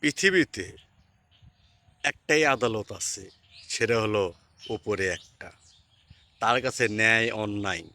পৃথিবীতে একটাই আদালত আছে, সেটা হলো উপরে একটা। তার কাছে ন্যায় অন্যায়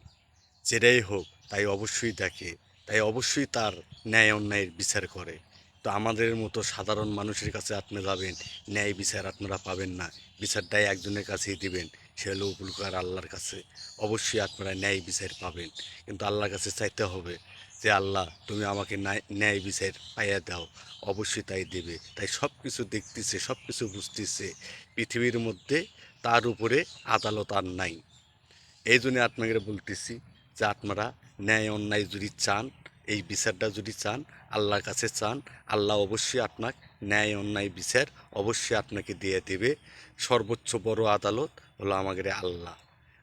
যেটাই হোক তাই অবশ্যই দেখে, তাই অবশ্যই তার ন্যায় অন্যায়ের বিচার করে। তো আমাদের মতো সাধারণ মানুষের কাছে আপনি যাবেন, ন্যায় বিচার আপনারা পাবেন না। বিচারটাই একজনের কাছেই দিবেন, সে হলো উপলকার আল্লাহর কাছে। অবশ্যই আপনারা ন্যায় বিচার পাবেন, কিন্তু আল্লাহর কাছে চাইতে হবে যে আল্লাহ তুমি আমাকে ন্যায় বিচার পাইয়া দাও। অবশ্যই তাই দেবে। তাই সব কিছু দেখতেছে, সব কিছু বুঝতেছে পৃথিবীর মধ্যে, তার উপরে আদালত আর নাই। এই জন্য আপনাকে বলতেছি যে আপনারা ন্যায় অন্যায় যদি চান, এই বিচারটা যদি চান, আল্লাহর কাছে চান, আল্লাহ অবশ্যই আপনাকে ন্যায় অন্যায় বিচার অবশ্যই আপনাকে দিয়ে দেবে। সর্বোচ্চ বড় আদালত হলো আমাদের আল্লাহ।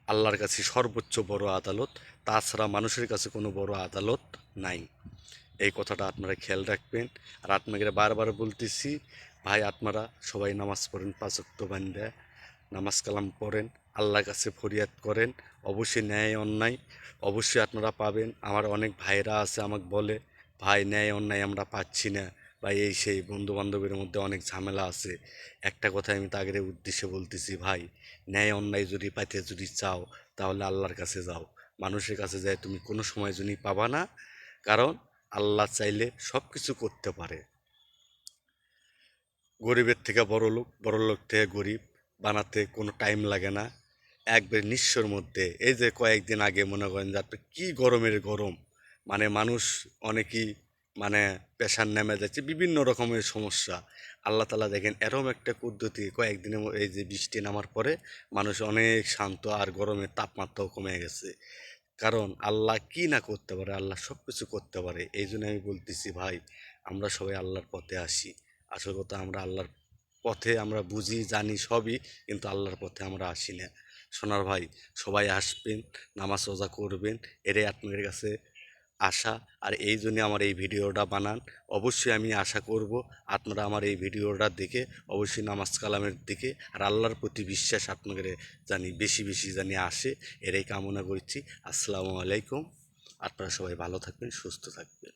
আল্লাহর কাছে সর্বোচ্চ বড় আদালত, তাছাড়া মানুষের কাছে কোনো বড় আদালত নাই। এই কথাটা আপনারা খেয়াল রাখবেন। আর আপনাকে বারবার বলতেছি, ভাই আপনারা সবাই নামাজ পড়েন, পাঁচ ওয়াক্ত বান্দা নামাজ কালাম পড়েন, আল্লাহর কাছে ফরিয়াদ করেন। অবশ্যই ন্যায় অন্যায় অবশ্যই আপনারা পাবেন। আমার অনেক ভাইরা আছে আমাকে বলে, ভাই ন্যায় অন্যায় আমরা পাচ্ছি না, বা এই সেই বন্ধু বান্ধবের মধ্যে অনেক ঝামেলা আছে। একটা কথা আমি তাদের উদ্দেশ্যে বলতেছি, ভাই ন্যায় অন্যায় যদি পাইতে যদি চাও, তাহলে আল্লাহর কাছে যাও। মানুষের কাছে যায় তুমি কোনো সময় যদি পাবা না। কারণ আল্লাহ চাইলে সব কিছু করতে পারে। গরিবের থেকে বড় লোক, বড় লোক থেকে গরিব বানাতে কোনো টাইম লাগে না। একবার নিঃস্বর মধ্যে এই যে কয়েকদিন আগে মনে করেন যে আপনি কী গরমের গরম, মানে মানুষ অনেকেই মানে প্রেশার নেমে যাচ্ছে, বিভিন্ন রকমের সমস্যা। আল্লাহ তালা দেখেন এরম একটা পদ্ধতি, কয়েকদিনের এই যে বৃষ্টি নামার পরে মানুষ অনেক শান্ত, আর গরমের তাপমাত্রাও কমে গেছে। কারণ আল্লাহ কি না করতে পারে, আল্লাহ সব কিছু করতে পারে। এই জন্য আমি বলতেছি, ভাই আমরা সবাই আল্লাহর পথে আসি। আসল কথা আমরা আল্লাহর পথে আমরা বুঝি জানি সবই, কিন্তু আল্লাহর পথে আমরা আসি না। সোনার ভাই, সবাই আসবেন, নামাজ রোজা করবেন, এটাই আপনাদের কাছে আশা। আর এই জন্যে আমার এই ভিডিওটা বানান। অবশ্যই আমি আশা করব আপনারা আমার এই ভিডিওটা দেখে অবশ্যই নামাজ কালামের দিকে আর আল্লাহর প্রতি বিশ্বাস আপনাদের জানি বেশি বেশি জানি আসে, এটাই কামনা করছি। আসসালামু আলাইকুম। আপনারা সবাই ভালো থাকবেন, সুস্থ থাকবেন।